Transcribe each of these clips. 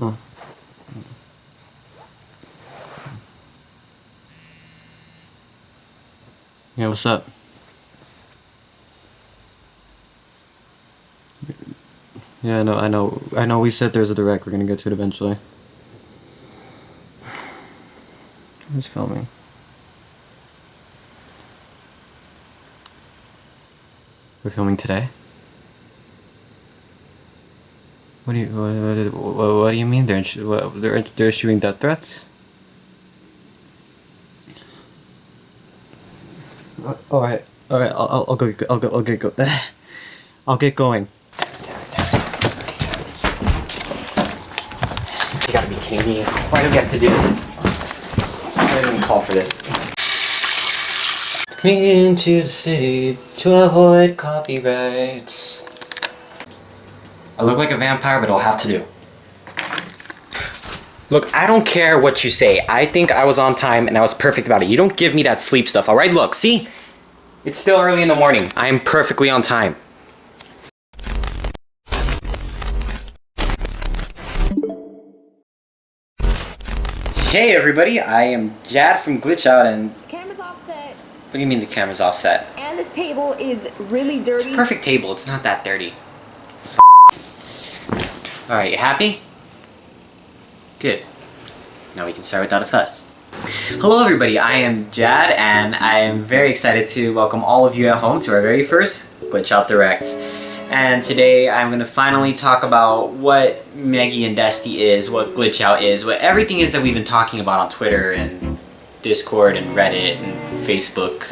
Oh. Yeah, what's up? Yeah, I know we said there's a direct, we're gonna get to it eventually. Who's filming? We're filming today? What do you mean they're issuing death threats? All right. I'll get going. You gotta be kidding me! Why do we have to do this? I didn't call for this. Into the city to avoid copyrights. I look like a vampire, but I'll have to do. Look, I don't care what you say. I think I was on time and I was perfect about it. You don't give me that sleep stuff, alright? Look, see? It's still early in the morning. I am perfectly on time. Hey everybody, I am Jad from Glitch Out and... Camera's offset. What do you mean the camera's offset? And this table is really dirty. It's a perfect table, it's not that dirty. Alright, you happy? Good. Now we can start without a fuss. Hello everybody, I am Jad and I am very excited to welcome all of you at home to our very first Glitch Out Direct. And today I'm going to finally talk about what Meggy and Dusty is, what Glitch Out is, what everything is that we've been talking about on Twitter and Discord and Reddit and Facebook.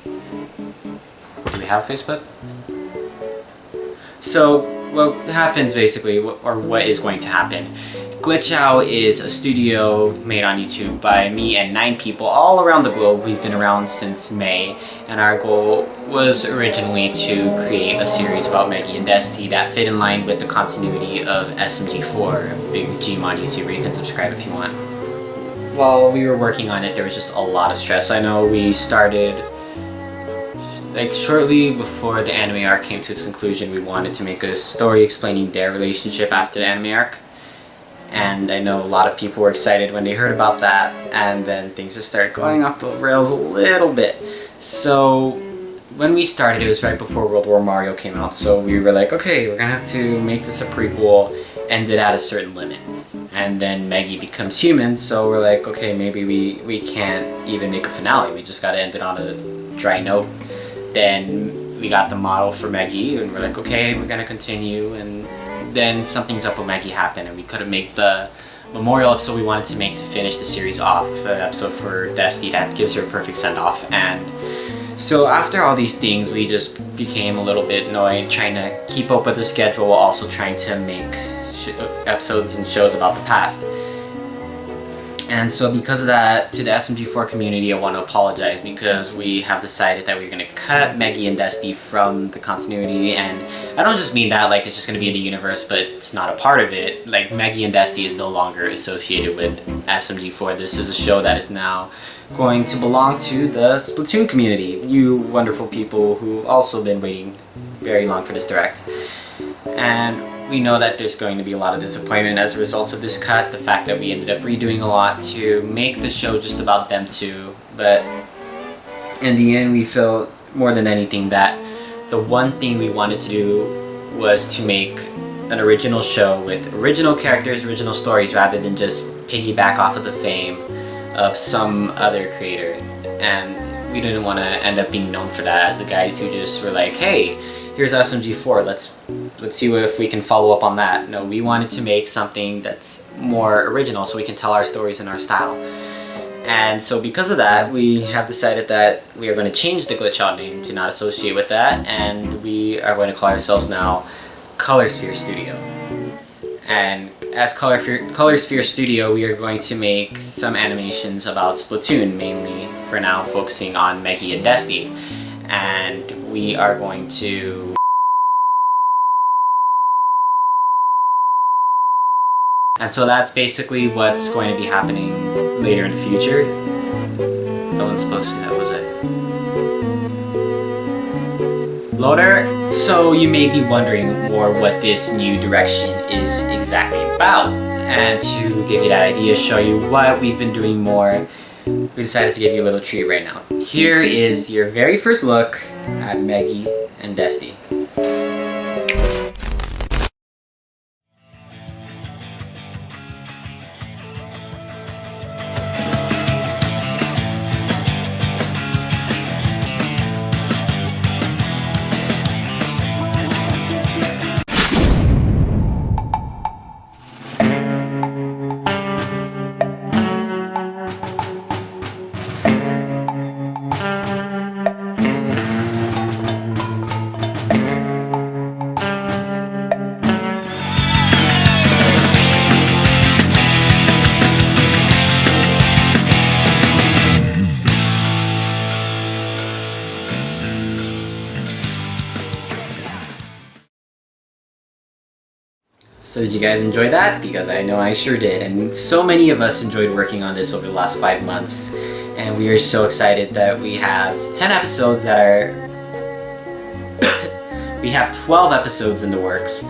Do we have Facebook? So what happens basically, or what is going to happen. Glitch Out is a studio made on YouTube by me and 9 people all around the globe. We've been around since May, and our goal was originally to create a series about Meggy and Dusty that fit in line with the continuity of SMG4, BigRedCheez on YouTube, where you can subscribe if you want. While we were working on it, there was just a lot of stress. I know we started like shortly before the anime arc came to its conclusion. We wanted to make a story explaining their relationship after the anime arc. And I know a lot of people were excited when they heard about that, and then things just started going off the rails a little bit. So when we started, it was right before World War Mario came out, so we were like, okay, we're gonna have to make this a prequel, end it at a certain limit. And then Meggy becomes human, so we're like, okay, maybe we can't even make a finale, we just gotta end it on a dry note. Then we got the model for Meggy, and we're like, okay, we're gonna continue, and then something's up with Meggy happened and we couldn't make the memorial episode we wanted to make to finish the series off, an episode for Dusty that gives her a perfect send-off. And so after all these things, we just became a little bit annoyed trying to keep up with the schedule while also trying to make episodes and shows about the past. And so because of that, to the SMG4 community, I want to apologize because we have decided that we're going to cut Meggy and Dusty from the continuity. And I don't just mean that like it's just going to be in the universe, but it's not a part of it. Like Meggy and Dusty is no longer associated with SMG4. This is a show that is now going to belong to the Splatoon community. You wonderful people who've also been waiting very long for this direct. And we know that there's going to be a lot of disappointment as a result of this cut, the fact that we ended up redoing a lot to make the show just about them two, but in the end we felt more than anything that the one thing we wanted to do was to make an original show with original characters, original stories, rather than just piggyback off of the fame of some other creator. And we didn't want to end up being known for that as the guys who just were like, hey, here's SMG4, let's see if we can follow up on that. No, we wanted to make something that's more original so we can tell our stories in our style. And so because of that, we have decided that we are going to change the Glitch Out name to not associate with that, and we are going to call ourselves now Colorsphere Studio. And as Colorsphere Studio, we are going to make some animations about Splatoon, mainly for now focusing on Meggy and Dusty. And we are going to so that's basically what's going to be happening later in the future. No one's supposed to see that, was it? Loader! So you may be wondering more what this new direction is exactly about. And to give you that idea, show you what we've been doing more, we decided to give you a little treat right now. Here is your very first look at Maggie and Dusty. So did you guys enjoy that? Because I know I sure did, and so many of us enjoyed working on this over the last 5 months, and we are so excited that we have 10 episodes that are we have 12 episodes in the works,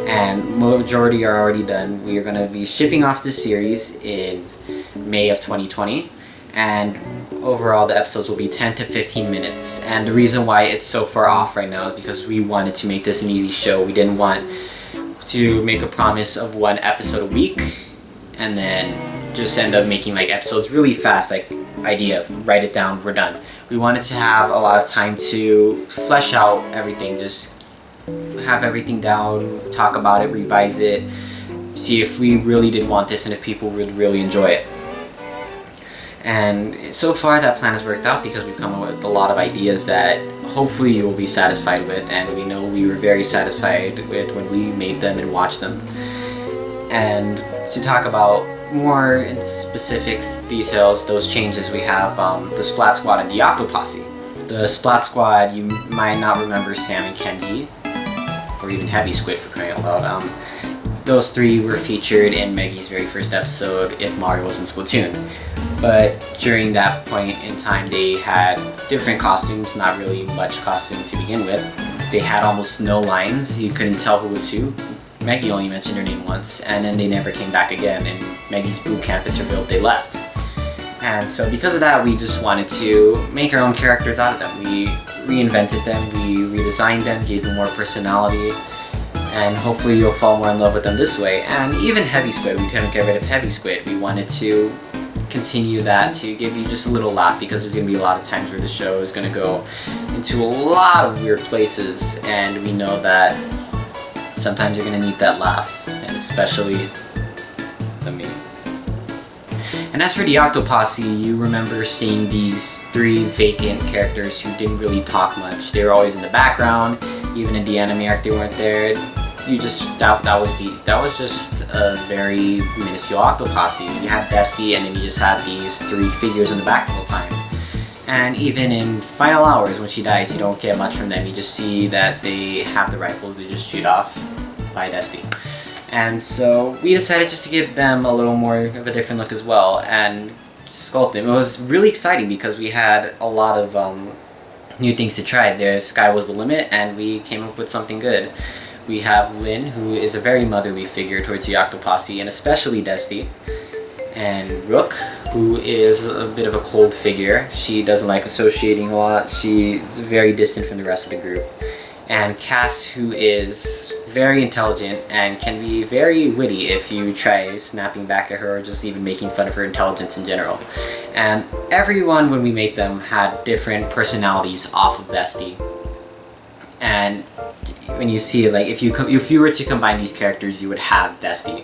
and majority are already done. We are going to be shipping off this series in May of 2020, and overall the episodes will be 10 to 15 minutes. And the reason why it's so far off right now is because we wanted to make this an easy show. We didn't want to make a promise of 1 episode a week and then just end up making like episodes really fast, like idea, write it down, we're done. We wanted to have a lot of time to flesh out everything, just have everything down, talk about it, revise it, see if we really did want this and if people would really enjoy it. And so far that plan has worked out because we've come up with a lot of ideas that hopefully you will be satisfied with, and we know we were very satisfied with when we made them and watched them. And to talk about more in specifics details, those changes, we have the Splat Squad and the Octoposse. The Splat Squad, you might not remember Sam and Kenji, or even Heavy Squid for crying out loud. Those 3 were featured in Maggie's very first episode, If Mario Was in Splatoon. But during that point in time, they had different costumes, not really much costume to begin with. They had almost no lines, you couldn't tell who was who. Maggie only mentioned her name once, and then they never came back again. In Maggie's boot camp, it's revealed they left. And so because of that, we just wanted to make our own characters out of them. We reinvented them, we redesigned them, gave them more personality, and hopefully you'll fall more in love with them this way. And even Heavy Squid, we couldn't get rid of Heavy Squid. We wanted to continue that to give you just a little laugh, because there's going to be a lot of times where the show is going to go into a lot of weird places, and we know that sometimes you're going to need that laugh, and especially the memes. And as for the Octoposse, you remember seeing these 3 vacant characters who didn't really talk much. They were always in the background, even in the anime arc they weren't there. You just that was just a very minuscule Octoposse. You had Dusty, and then you just had these 3 figures in the back the whole time. And even in final hours when she dies, you don't get much from them. You just see that they have the rifle they just shoot off by Dusty. And so we decided just to give them a little more of a different look as well and sculpt them. It was really exciting because we had a lot of new things to try. The sky was the limit, and we came up with something good. We have Lynn, who is a very motherly figure towards the Octoposse, and especially Dusty. And Rook, who is a bit of a cold figure. She doesn't like associating a lot. She's very distant from the rest of the group. And Cass, who is very intelligent and can be very witty if you try snapping back at her or just even making fun of her intelligence in general. And everyone, when we made them, had different personalities off of Dusty. And when you see it, like if you were to combine these characters, you would have Dusty.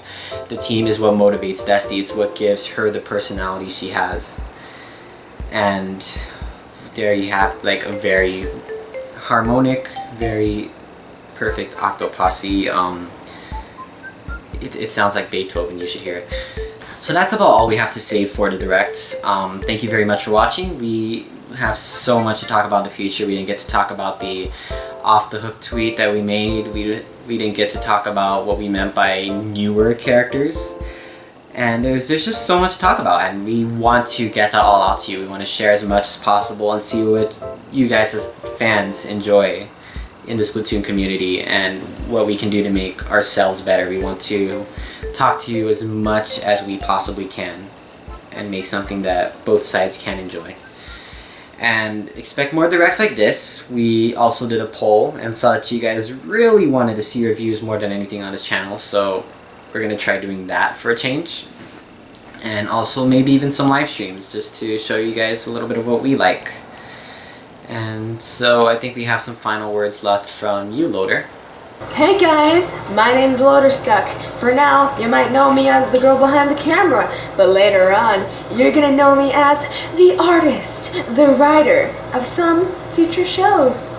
The team is what motivates Dusty. It's what gives her the personality she has. And there you have like a very harmonic, very perfect Octoposse. It sounds like Beethoven. You should hear it. So that's about all we have to say for the direct. Thank you very much for watching. We have so much to talk about in the future. We didn't get to talk about the off the hook tweet that we made. We didn't get to talk about what we meant by newer characters. And there's just so much to talk about, and we want to get that all out to you. We want to share as much as possible and see what you guys as fans enjoy. in the Splatoon community and what we can do to make ourselves better. We want to talk to you as much as we possibly can and make something that both sides can enjoy. And expect more directs like this. We also did a poll and saw that you guys really wanted to see reviews more than anything on this channel, so we're gonna try doing that for a change. And also maybe even some live streams just to show you guys a little bit of what we like. And so I think we have some final words left from you, Loader. Hey guys, my name's Loaderstuck. For now, you might know me as the girl behind the camera, but later on, you're gonna know me as the artist, the writer of some future shows.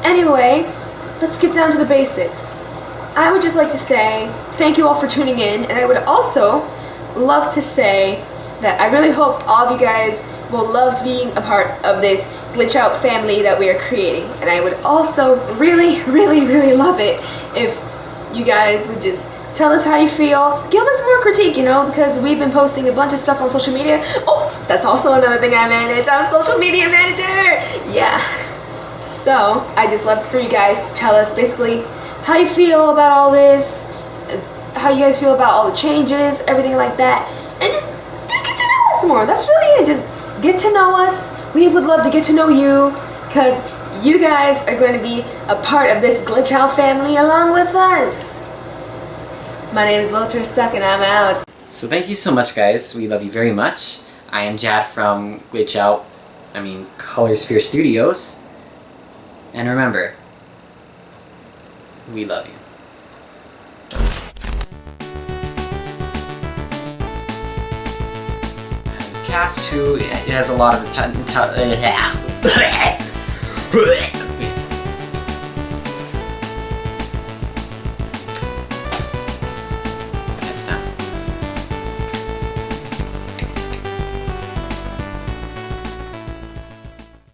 Anyway, let's get down to the basics. I would just like to say thank you all for tuning in, and I would also love to say that I really hope all of you guys will love being a part of this Glitch Out family that we are creating. And I would also really love it if you guys would just tell us how you feel. Give us more critique, you know, because we've been posting a bunch of stuff on social media. Oh, that's also another thing I manage. I'm a social media manager. Yeah. So I just love for you guys to tell us basically how you feel about all this, how you guys feel about all the changes, everything like that. And just get to know us more. That's really it. Just get to know us. We would love to get to know you, because you guys are going to be a part of this Glitch Out family along with us. My name is Loaderstuck and I'm out. So thank you so much, guys. We love you very much. I am Jad from Colorsphere Studios. And remember, we love you. Cast who has a lot of